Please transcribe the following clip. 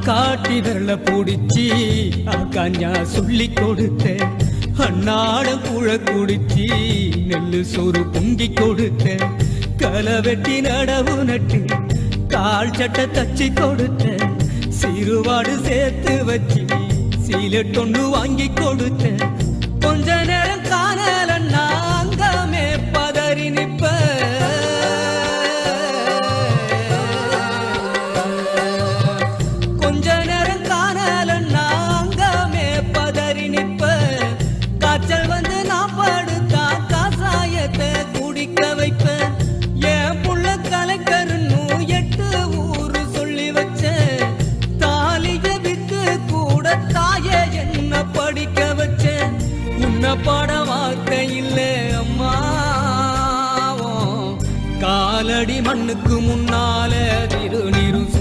காட்டி விரல பிடிச்சி காஞ்சா சொல்லி கொடுத்த அன்னாடம் புழ குடிச்சி நெல்லு சோறு பொங்கி கொடுத்த களை வெட்டி நடவு நட்டு கால் சட்டை தச்சு கொடுத்த சிறுவாடு சேர்த்து வச்சு சீலட்டொன்னு வாங்கி கொடுத்த கொஞ்ச நேரம் காணலன்னா அங்கமே பதறி நிப்ப கொஞ்ச நேரம் காணலன்னா அங்கமே பதறி நிப்ப காய்ச்சல் வந்து நான் படுத்தா காசாயத்தை குடிக்க வைப்பேன் என் புள்ள கலைக்கருன்னு 8 ஊரு சொல்லி வச்ச தாலிய வித்து கூட தாயே என்ன படிக்க வச்ச உன்ன பாட வார்த்தை இல்லை அம்மா காலடி மண்ணுக்கு முன்னால திருநீரும்